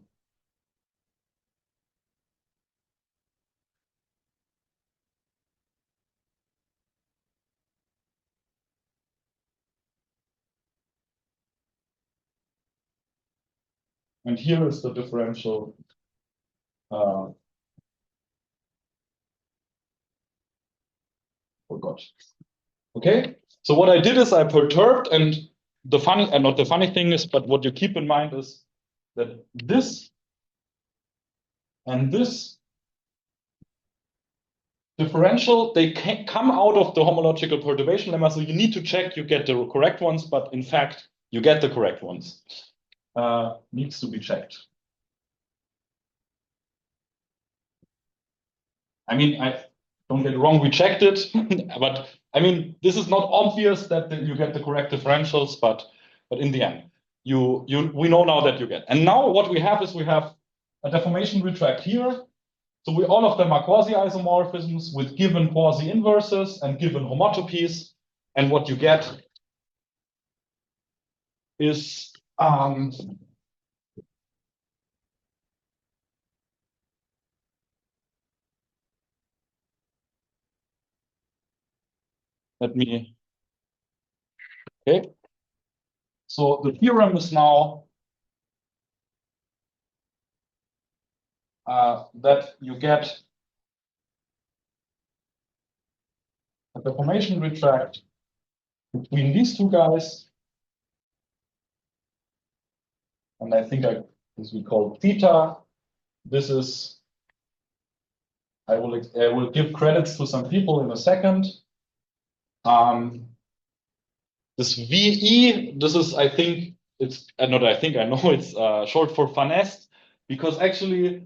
[SPEAKER 1] And here is the differential. Forgot. Okay, so what I did is I perturbed, and the funny, not the funny thing is, but what you keep in mind is that this and this differential, they come out of the homological perturbation lemma, so you need to check you get the correct ones, but in fact, you get the correct ones. Needs to be checked. I mean, I don't get it wrong, we checked it, but I mean, this is not obvious that you get the correct differentials, but in the end, we know now that you get. And now what we have is we have a deformation retract here. So all of them are quasi-isomorphisms with given quasi-inverses and given homotopies. And what you get is okay. So the theorem is now that you get a deformation retract between these two guys. And I think this we call theta. This is, I will give credits to some people in a second. This VE, this is, I think, it's not I think, I know it's short for finesse, because actually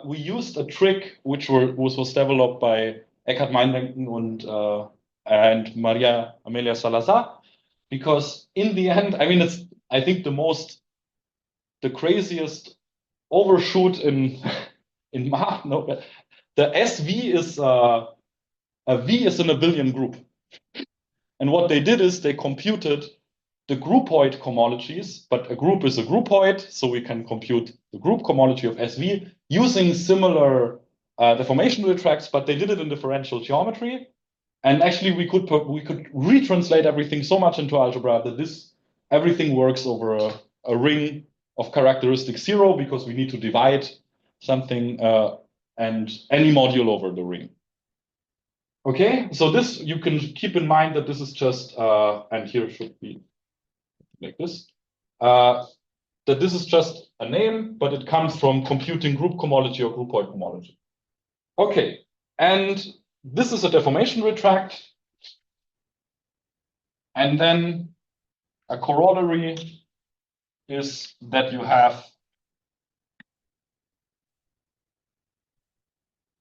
[SPEAKER 1] we used a trick which was developed by Eckhard Meindenken and Maria Amelia Salazar, because in the end, I mean, it's, I think, the craziest overshoot in math. No, the SV is a V is in a billion group. And what they did is they computed the groupoid cohomologies, but a group is a groupoid, so we can compute the group cohomology of SV using similar deformation retracts, but they did it in differential geometry. And actually, we could retranslate everything so much into algebra that everything works over a ring of characteristic 0, because we need to divide something and any module over the ring. Okay, so this, you can keep in mind that this is just, and here should be like this, that this is just a name, but it comes from computing group cohomology or groupoid cohomology. Okay, and this is a deformation retract. And then a corollary is that you have,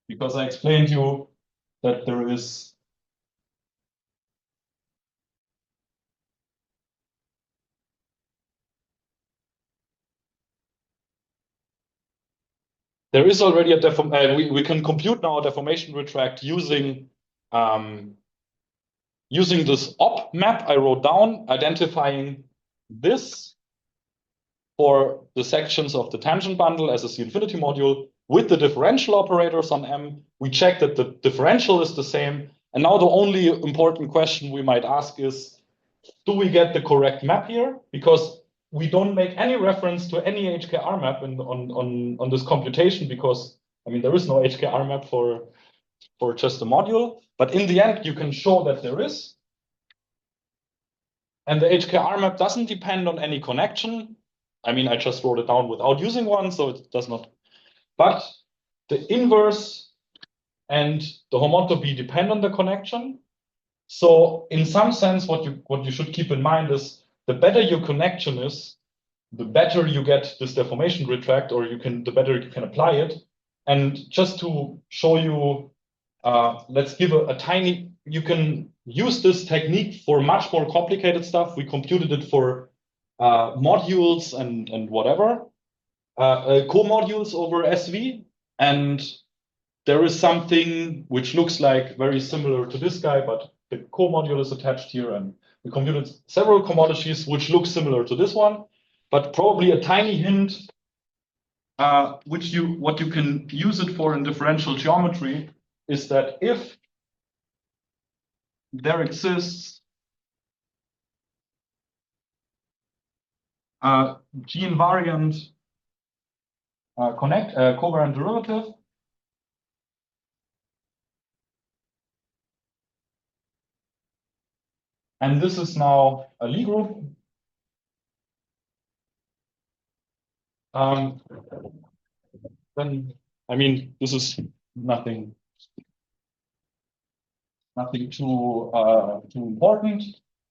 [SPEAKER 1] because I explained to you that there is already a we can compute now a deformation retract using this op map I wrote down, identifying this for the sections of the tangent bundle as a C infinity module with the differential operators on M. We check that the differential is the same. And now the only important question we might ask is, do we get the correct map here? Because we don't make any reference to any HKR map on this computation, because I mean there is no HKR map for just a module. But in the end, you can show that there is. And the HKR map doesn't depend on any connection. I mean, I just wrote it down without using one, so it does not. But the inverse and the homotopy depend on the connection. So in some sense, what you should keep in mind is the better your connection is, the better you get this deformation retract, or the better you can apply it. And just to show you, let's give a tiny, you can use this technique for much more complicated stuff. We computed it for modules and whatever, co-modules over SV. And there is something which looks like very similar to this guy, but the co-module is attached here. And we computed several cohomologies which look similar to this one, but probably a tiny hint, what you can use it for in differential geometry is that if there exists a G-invariant covariant derivative, and this is now a Lie group, then I mean this is nothing too important,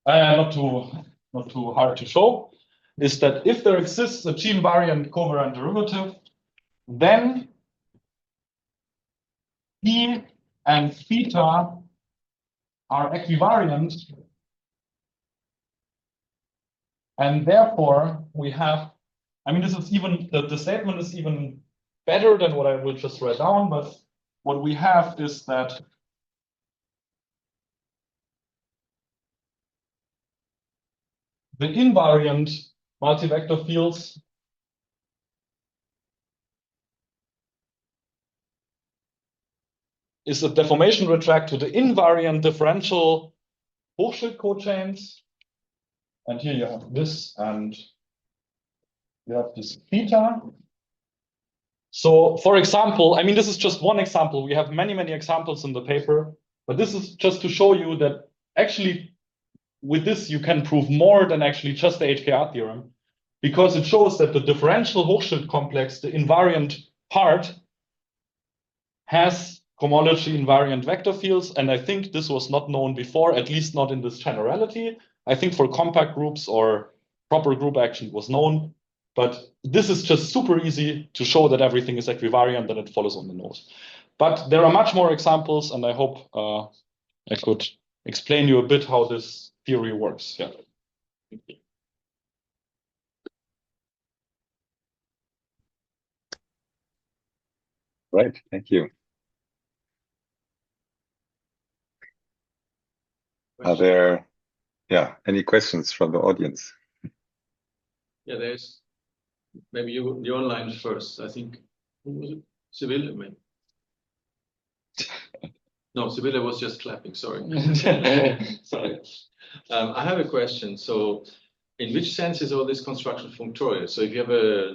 [SPEAKER 1] not too hard to show, is that if there exists a G-invariant covariant derivative, then E and theta are equivariant, and therefore we have, I mean, this is even, the statement is even better than what I will just write down, but what we have is that the invariant multivector fields is a deformation retract to the invariant differential Hochschild cochains. And here you have this, and you have this theta. So for example, I mean, this is just one example. We have many, many examples in the paper, but this is just to show you that actually with this, you can prove more than actually just the HKR theorem, because it shows that the differential Hochschild complex, the invariant part, has cohomology invariant vector fields. And I think this was not known before, at least not in this generality. I think for compact groups or proper group action it was known, but this is just super easy to show that everything is equivariant and it follows on the nose. But there are much more examples, and I hope I could explain you a bit how this theory works. Yeah.
[SPEAKER 5] Right, thank you. Are there, any questions from the audience?
[SPEAKER 2] Yeah, there's maybe you the online first. I think, who was it? Sibylle, maybe. No, Sibylle was just clapping. Sorry. Sorry. I have a question. So, in which sense is all this construction functorial? So, if you have a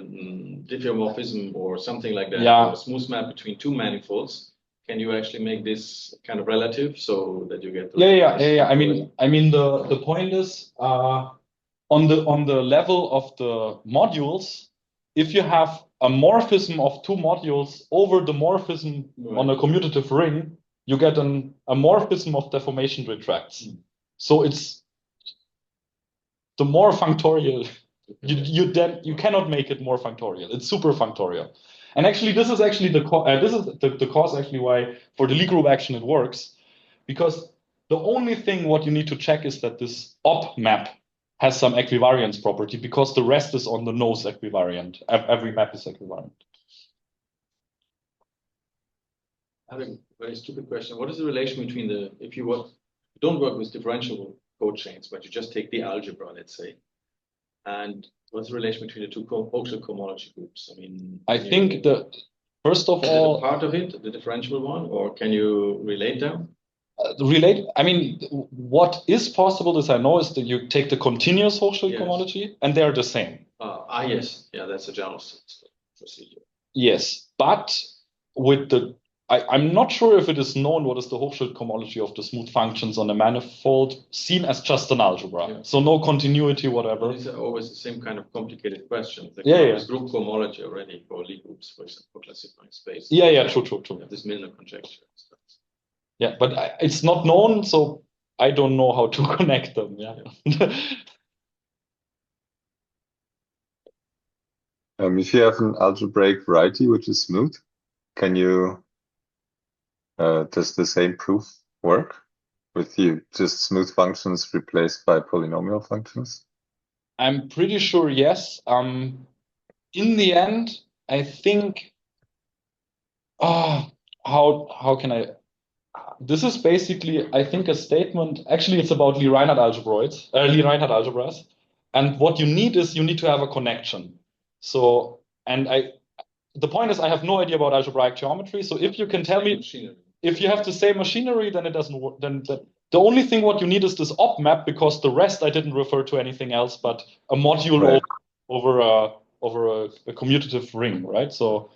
[SPEAKER 2] diffeomorphism or something like that, or a smooth map between two manifolds, can you actually make this kind of relative so that you get?
[SPEAKER 1] Yeah. I mean, the point is on the level of the modules, if you have a morphism of two modules over the morphism on a commutative ring, you get a morphism of deformation retracts. So it's the more functorial. You cannot make it more functorial. It's super functorial. And actually, this is actually the cause actually why for the Lie group action it works, because the only thing what you need to check is that this op map has some equivariance property, because the rest is on the nose equivariant. Every map is equivariant.
[SPEAKER 2] I have a very stupid question. What is the relation between if you don't work with differential cochains, but you just take the algebra, let's say, And what's the relation between the two Hochschild cohomology groups? I mean,
[SPEAKER 1] I think first of
[SPEAKER 2] is it a
[SPEAKER 1] all,
[SPEAKER 2] part of it, the differential one, or can you relate them?
[SPEAKER 1] I mean, what is possible is I know is that you take the continuous Hochschild
[SPEAKER 2] Yes.
[SPEAKER 1] cohomology and they're the same.
[SPEAKER 2] Yes. Yeah, that's a general procedure.
[SPEAKER 1] Yes, but with I'm not sure if it is known what is the Hochschild cohomology of the smooth functions on a manifold seen as just an algebra.
[SPEAKER 2] Yeah.
[SPEAKER 1] So no continuity, whatever.
[SPEAKER 2] These are always the same kind of complicated questions. Like
[SPEAKER 1] Yeah.
[SPEAKER 2] group cohomology already for Lie groups, for example, for classifying space.
[SPEAKER 1] Yeah, true.
[SPEAKER 2] This Milner conjecture.
[SPEAKER 1] Yeah, but it's not known, so I don't know how to connect them. Yeah.
[SPEAKER 5] If you have an algebraic variety which is smooth, can you does the same proof work with you just smooth functions replaced by polynomial functions?
[SPEAKER 1] I'm pretty sure yes. In the end, I think how can I this is basically, I think, a statement. Actually, it's about Lie-Reinhardt algebras. And what you need is you need to have a connection. So, the point is I have no idea about algebraic geometry. So if you can tell me, if you have the same machinery, then it doesn't work. Then the only thing what you need is this op map, because the rest I didn't refer to anything else but a module
[SPEAKER 5] Right.
[SPEAKER 1] over a commutative ring, right? So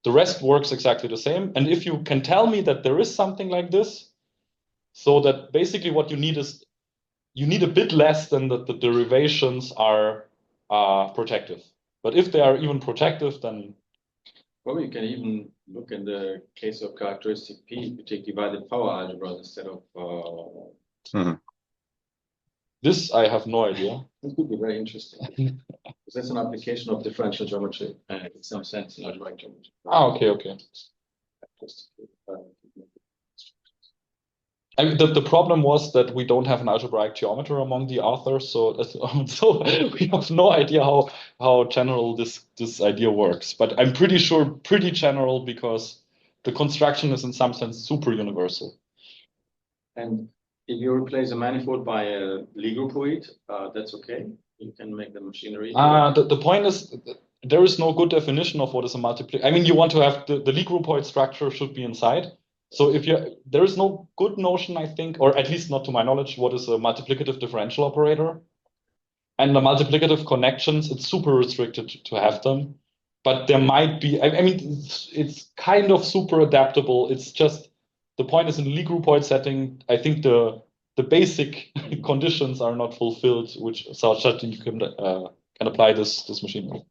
[SPEAKER 1] the rest works exactly the same. And if you can tell me that there is something like this, so that basically what you need is you need a bit less than that the derivations are projective. But if they are even projective, then
[SPEAKER 2] Probably you can even look in the case of characteristic P, you take divided power algebras instead of.
[SPEAKER 1] This I have no idea.
[SPEAKER 2] This could be very interesting. Because that's an application of differential geometry in some sense in algebraic geometry.
[SPEAKER 1] Okay. The problem was that we don't have an algebraic geometer among the authors, so we have no idea how general this idea works. But I'm pretty sure pretty general, because the construction is in some sense super universal.
[SPEAKER 2] And if you replace a manifold by a Lie groupoid, that's okay. You can make the machinery.
[SPEAKER 1] The point is there is no good definition of what is a multiplicator. I mean, you want to have the Lie groupoid structure should be inside. So there is no good notion, I think, or at least not to my knowledge, what is a multiplicative differential operator. And the multiplicative connections, it's super restricted to have them. But there might be, I mean, it's kind of super adaptable. It's just, the point is in Lie groupoid setting, I think the basic conditions are not fulfilled, which such that you can apply this machinery.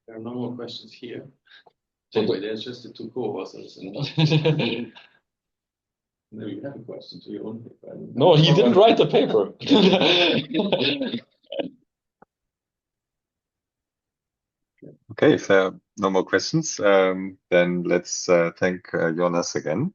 [SPEAKER 2] There are no more questions here. Anyway, there's just the two co-authors. Maybe you have a question to your own paper.
[SPEAKER 1] No, he didn't write the paper.
[SPEAKER 5] Okay, if there are no more questions, then let's thank Jonas again.